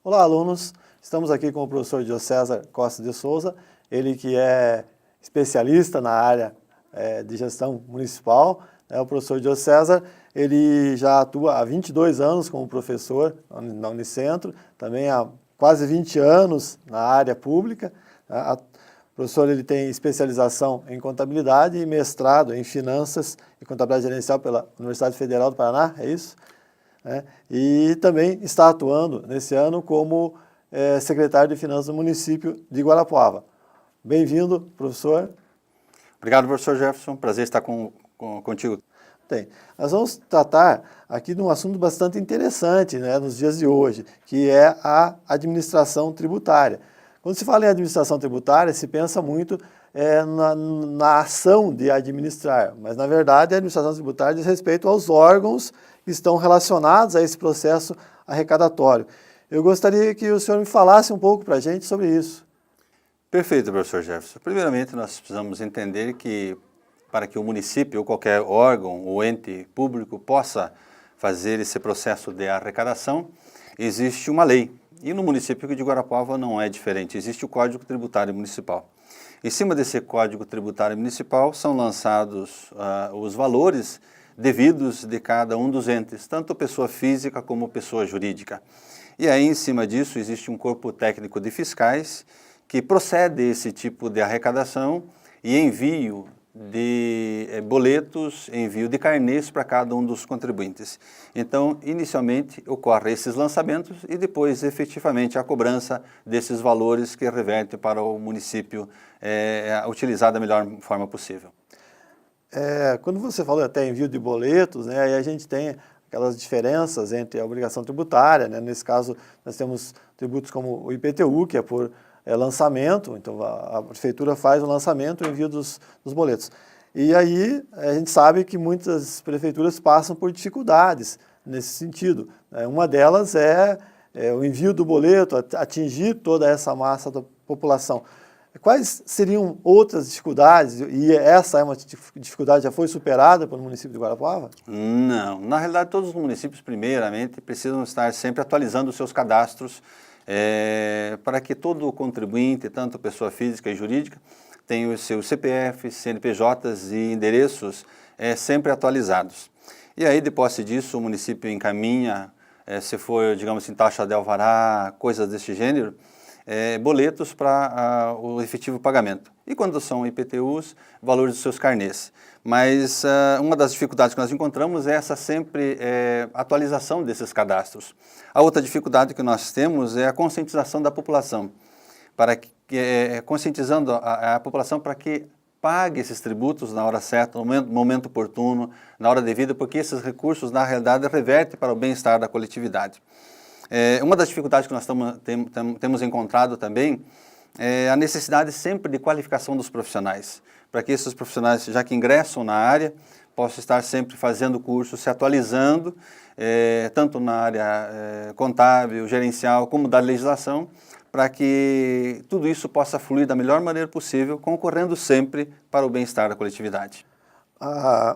Olá, alunos! Estamos aqui com o professor Diocésar Costa de Souza, ele que é especialista na área de gestão municipal. O professor Diocésar, ele já atua há 22 anos como professor na Unicentro, também há quase 20 anos na área pública. O professor ele tem especialização em contabilidade e mestrado em finanças e contabilidade gerencial pela Universidade Federal do Paraná, é isso? E também está atuando nesse ano como secretário de Finanças do município de Guarapuava. Bem-vindo, professor. Obrigado, professor Jefferson. Prazer estar contigo. Nós vamos tratar aqui de um assunto bastante interessante, né, nos dias de hoje, que é a administração tributária. Quando se fala em administração tributária, se pensa muito na ação de administrar, mas na verdade a administração tributária diz respeito aos órgãos que estão relacionados a esse processo arrecadatório. Eu gostaria que o senhor me falasse um pouco para a gente sobre isso. Perfeito, professor Jefferson. Primeiramente, nós precisamos entender que para que o município ou qualquer órgão ou ente público possa fazer esse processo de arrecadação, existe uma lei. E no município de Guarapuava não é diferente, existe o Código Tributário Municipal. Em cima desse Código Tributário Municipal são lançados os valores devidos de cada um dos entes, tanto pessoa física como pessoa jurídica. E aí, em cima disso, existe um corpo técnico de fiscais que procede esse tipo de arrecadação e envio de boletos, envio de carnês para cada um dos contribuintes. Então, inicialmente, ocorrem esses lançamentos e depois, efetivamente, a cobrança desses valores que reverte para o município utilizar da melhor forma possível. Quando você falou até envio de boletos, né, aí a gente tem aquelas diferenças entre a obrigação tributária, né, nesse caso nós temos tributos como o IPTU, que é por lançamento, então a prefeitura faz o lançamento e o envio dos boletos. E aí a gente sabe que muitas prefeituras passam por dificuldades nesse sentido. Uma delas é o envio do boleto, atingir toda essa massa da população. Quais seriam outras dificuldades? E essa é uma dificuldade já foi superada pelo município de Guarapuava? Não. Na realidade, todos os municípios, primeiramente, precisam estar sempre atualizando os seus cadastros para que todo contribuinte, tanto pessoa física e jurídica, tenha os seus CPFs, CNPJs e endereços sempre atualizados. E aí, de posse disso, o município encaminha, se for, digamos assim, taxa de alvará, coisas desse gênero, boletos para o efetivo pagamento. E quando são IPTUs, valores dos seus carnês. Mas uma das dificuldades que nós encontramos é essa sempre atualização desses cadastros. A outra dificuldade que nós temos é a conscientização da população, conscientizando a população para que pague esses tributos na hora certa, no momento oportuno, na hora devida, porque esses recursos, na realidade, revertem para o bem-estar da coletividade. Uma das dificuldades que nós temos encontrado também é a necessidade sempre de qualificação dos profissionais, para que esses profissionais, já que ingressam na área, possam estar sempre fazendo curso, se atualizando, tanto na área contábil, gerencial, como da legislação, para que tudo isso possa fluir da melhor maneira possível, concorrendo sempre para o bem-estar da coletividade.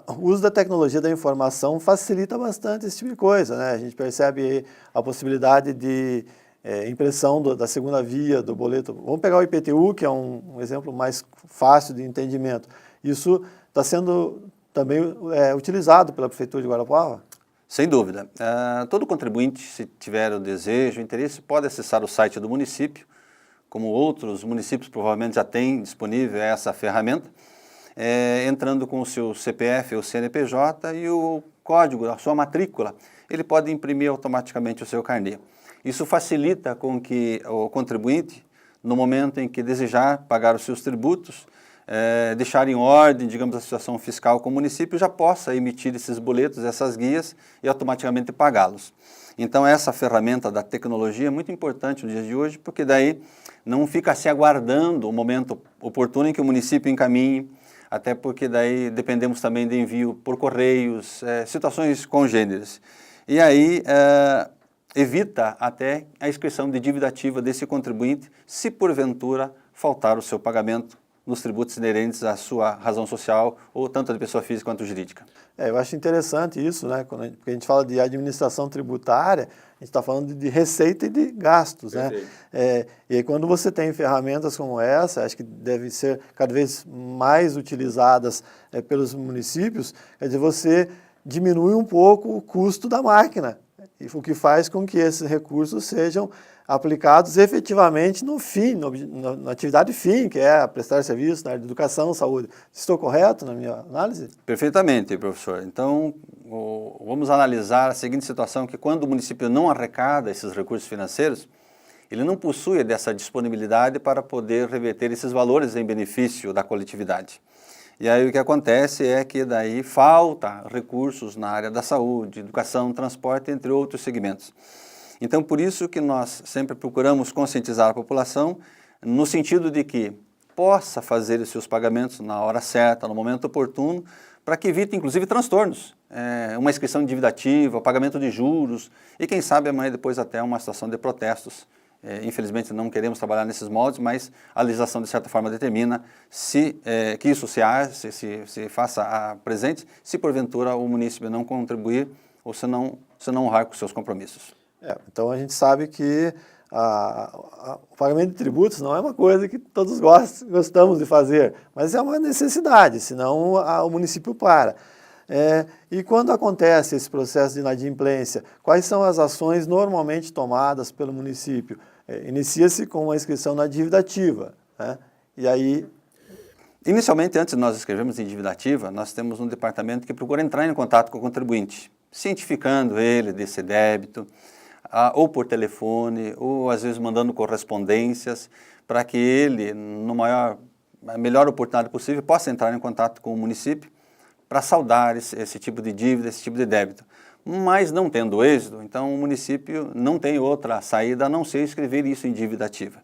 O uso da tecnologia da informação facilita bastante esse tipo de coisa, né? A gente percebe a possibilidade de impressão da segunda via do boleto. Vamos pegar o IPTU, que é um exemplo mais fácil de entendimento. Isso está sendo também utilizado pela Prefeitura de Guarapuava? Sem dúvida. Todo contribuinte, se tiver o desejo, o interesse, pode acessar o site do município, como outros municípios provavelmente já têm disponível essa ferramenta, entrando com o seu CPF ou CNPJ e o código, a sua matrícula, ele pode imprimir automaticamente o seu carnê. Isso facilita com que o contribuinte, no momento em que desejar pagar os seus tributos, deixar em ordem, digamos, a situação fiscal com o município, já possa emitir esses boletos, essas guias e automaticamente pagá-los. Então essa ferramenta da tecnologia é muito importante nos dias de hoje, porque daí não fica se aguardando o momento oportuno em que o município encaminhe, até porque daí dependemos também de envio por correios, situações congêneres. E aí evita até a inscrição de dívida ativa desse contribuinte, se porventura faltar o seu pagamento nos tributos inerentes à sua razão social, ou tanto de pessoa física quanto jurídica. Eu acho interessante isso, né? Porque a gente fala de administração tributária, a gente está falando de receita e de gastos, né? E aí quando você tem ferramentas como essa, acho que devem ser cada vez mais utilizadas pelos municípios, quer dizer, você diminui um pouco o custo da máquina, o que faz com que esses recursos sejam aplicados efetivamente no fim, na atividade fim, que é prestar serviço na área de educação, saúde. Estou correto na minha análise? Perfeitamente, professor. Então, vamos analisar a seguinte situação, que quando o município não arrecada esses recursos financeiros, ele não possui dessa disponibilidade para poder reverter esses valores em benefício da coletividade. E aí o que acontece é que daí falta recursos na área da saúde, educação, transporte, entre outros segmentos. Então, por isso que nós sempre procuramos conscientizar a população no sentido de que possa fazer os seus pagamentos na hora certa, no momento oportuno, para que evite, inclusive, transtornos. Uma inscrição de dívida ativa, pagamento de juros e, quem sabe, amanhã depois até uma situação de protestos. Infelizmente, não queremos trabalhar nesses moldes, mas a legislação, de certa forma, determina que isso se faça presente, se porventura o município não contribuir ou se não honrar com seus compromissos. Então a gente sabe que o pagamento de tributos não é uma coisa que todos gostamos de fazer, mas é uma necessidade, senão o município para. E quando acontece esse processo de inadimplência, quais são as ações normalmente tomadas pelo município? Inicia-se com uma inscrição na dívida ativa, né? E aí... Inicialmente, antes de nós escrevermos em dívida ativa, nós temos um departamento que procura entrar em contato com o contribuinte, cientificando ele desse débito, ou por telefone, ou às vezes mandando correspondências, para que ele, a melhor oportunidade possível, possa entrar em contato com o município para saldar esse tipo de dívida, esse tipo de débito. Mas não tendo êxito, então o município não tem outra saída a não ser escrever isso em dívida ativa.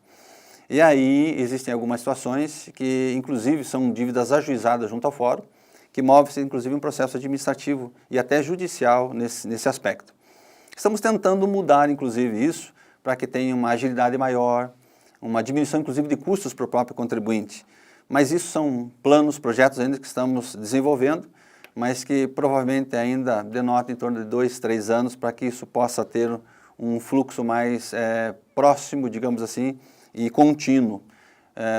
E aí existem algumas situações que, inclusive, são dívidas ajuizadas junto ao fórum, que move-se, inclusive, um processo administrativo e até judicial nesse aspecto. Estamos tentando mudar, inclusive, isso para que tenha uma agilidade maior, uma diminuição, inclusive, de custos para o próprio contribuinte. Mas isso são planos, projetos ainda que estamos desenvolvendo, mas que provavelmente ainda denota em torno de 2, 3 anos para que isso possa ter um fluxo mais próximo, digamos assim, e contínuo.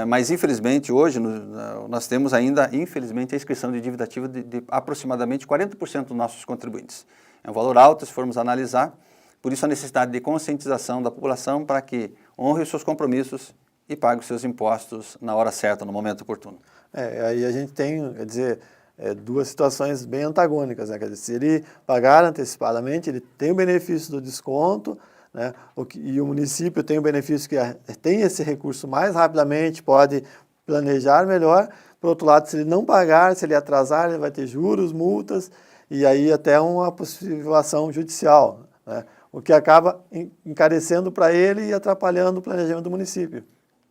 Mas, infelizmente, hoje nós temos ainda, infelizmente, a inscrição de dívida ativa de aproximadamente 40% dos nossos contribuintes. É um valor alto se formos analisar, por isso a necessidade de conscientização da população para que honre os seus compromissos e pague os seus impostos na hora certa, no momento oportuno. Aí a gente tem, quer dizer, duas situações bem antagônicas, né? Quer dizer, se ele pagar antecipadamente, ele tem o benefício do desconto, né? E o município tem o benefício que tem esse recurso mais rapidamente, pode planejar melhor. Por outro lado, se ele não pagar, se ele atrasar, ele vai ter juros, multas, e aí até uma possível ação judicial, né? O que acaba encarecendo para ele e atrapalhando o planejamento do município.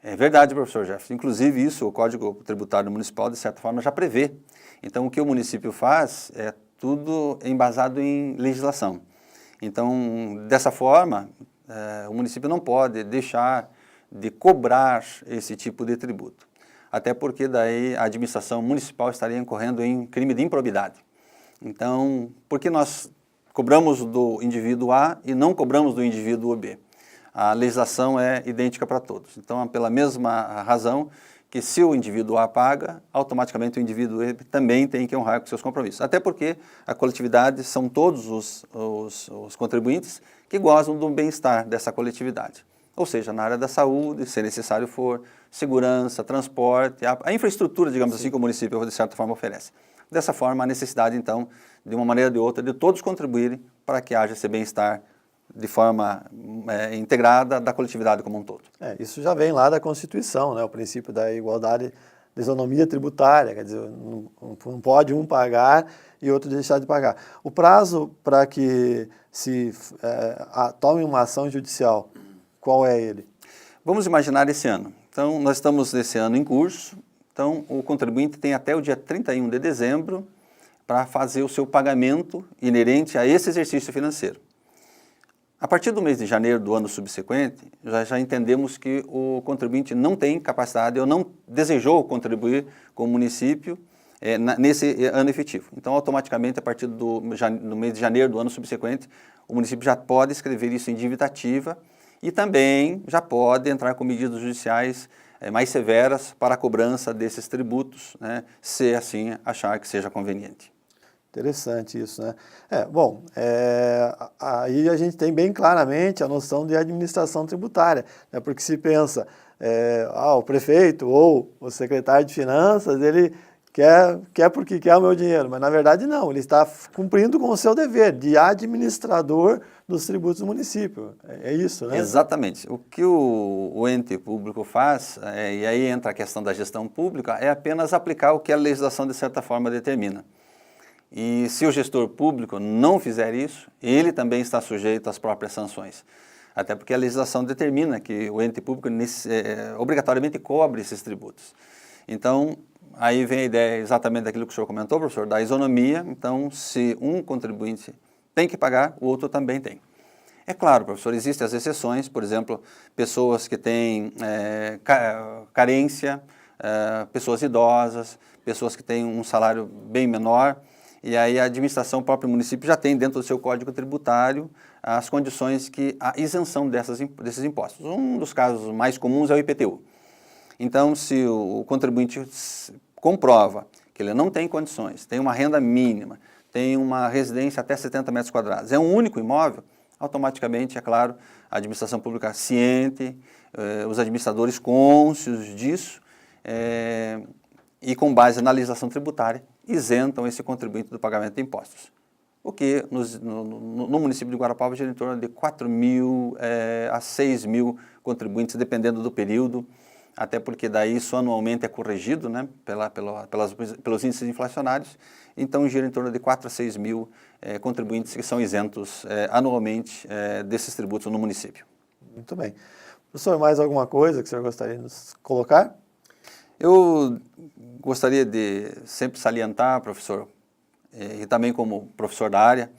É verdade, professor Jefferson. Inclusive isso, o Código Tributário Municipal, de certa forma, já prevê. Então, o que o município faz é tudo embasado em legislação. Então, dessa forma, o município não pode deixar de cobrar esse tipo de tributo. Até porque daí a administração municipal estaria incorrendo em crime de improbidade. Então, por que nós cobramos do indivíduo A e não cobramos do indivíduo B? A legislação é idêntica para todos. Então, pela mesma razão que se o indivíduo A paga, automaticamente o indivíduo B também tem que honrar com seus compromissos. Até porque a coletividade são todos os contribuintes que gozam do bem-estar dessa coletividade. Ou seja, na área da saúde, se necessário for, segurança, transporte, a infraestrutura, digamos assim, que o município, de certa forma, oferece. Dessa forma, a necessidade, então, de uma maneira ou de outra, de todos contribuírem para que haja esse bem-estar de forma integrada da coletividade como um todo. Isso já vem lá da Constituição, né? O princípio da igualdade, da isonomia tributária, quer dizer, não pode um pagar e outro deixar de pagar. O prazo para que se tome uma ação judicial, qual é ele? Vamos imaginar esse ano. Então, nós estamos nesse ano em curso. Então, o contribuinte tem até o dia 31 de dezembro para fazer o seu pagamento inerente a esse exercício financeiro. A partir do mês de janeiro do ano subsequente, já entendemos que o contribuinte não tem capacidade ou não desejou contribuir com o município nesse ano efetivo. Então, automaticamente, a partir do mês de janeiro do ano subsequente, o município já pode escrever isso em dívida ativa e também já pode entrar com medidas judiciais mais severas para a cobrança desses tributos, né, se assim achar que seja conveniente. Interessante isso, né? Aí a gente tem bem claramente a noção de administração tributária, né? Porque se pensa, o prefeito ou o secretário de finanças, ele quer porque quer o meu dinheiro, mas na verdade não, ele está cumprindo com o seu dever de administrador dos tributos do município, é isso, né? Exatamente. O que o ente público faz, e aí entra a questão da gestão pública, é apenas aplicar o que a legislação de certa forma determina. E se o gestor público não fizer isso, ele também está sujeito às próprias sanções. Até porque a legislação determina que o ente público obrigatoriamente cobre esses tributos. Então, aí vem a ideia exatamente daquilo que o senhor comentou, professor, da isonomia. Então, se um contribuinte tem que pagar, o outro também tem. É claro, professor, existem as exceções, por exemplo, pessoas que têm carência, pessoas idosas, pessoas que têm um salário bem menor, e aí a administração, o próprio município já tem dentro do seu código tributário as condições que a isenção desses impostos. Um dos casos mais comuns é o IPTU. Então, se o contribuinte comprova que ele não tem condições, tem uma renda mínima, tem uma residência até 70 metros quadrados, é um único imóvel, automaticamente, é claro, a administração pública ciente, os administradores cônscios disso, e com base na legislação tributária, isentam esse contribuinte do pagamento de impostos. O que no município de Guarapuava gira em torno de 4.000 a 6.000 contribuintes, dependendo do período, até porque daí isso anualmente é corrigido, né, pelos índices inflacionários, então gira em torno de 4 a 6 mil contribuintes que são isentos anualmente desses tributos no município. Muito bem. Professor, mais alguma coisa que o senhor gostaria de nos colocar? Eu gostaria de sempre salientar, professor, e também como professor da área,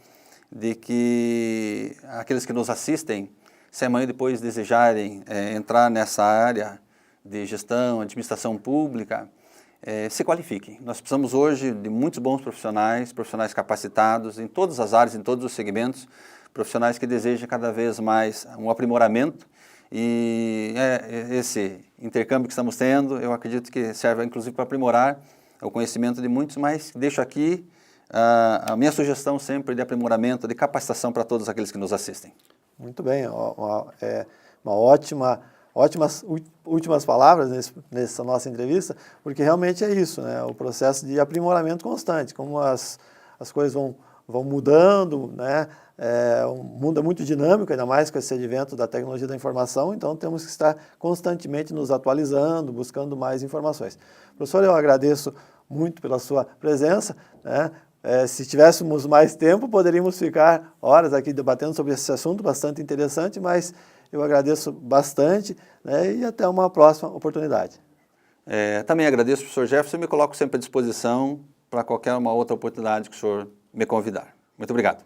de que aqueles que nos assistem, se amanhã depois desejarem entrar nessa área de gestão, administração pública, se qualifiquem. Nós precisamos hoje de muitos bons profissionais, profissionais capacitados em todas as áreas, em todos os segmentos, profissionais que desejam cada vez mais um aprimoramento. E esse intercâmbio que estamos tendo, eu acredito que serve inclusive para aprimorar o conhecimento de muitos, mas deixo aqui a minha sugestão sempre de aprimoramento, de capacitação para todos aqueles que nos assistem. Muito bem, ótimas últimas palavras nessa nossa entrevista, porque realmente é isso, né? O processo de aprimoramento constante, como as coisas vão mudando, né? O mundo é muito dinâmico, ainda mais com esse advento da tecnologia da informação, então temos que estar constantemente nos atualizando, buscando mais informações. Professor, eu agradeço muito pela sua presença, né? Se tivéssemos mais tempo, poderíamos ficar horas aqui debatendo sobre esse assunto bastante interessante, mas eu agradeço bastante, né? E até uma próxima oportunidade. Também agradeço, professor Jefferson, e me coloco sempre à disposição para qualquer uma outra oportunidade que o senhor me convidar. Muito obrigado.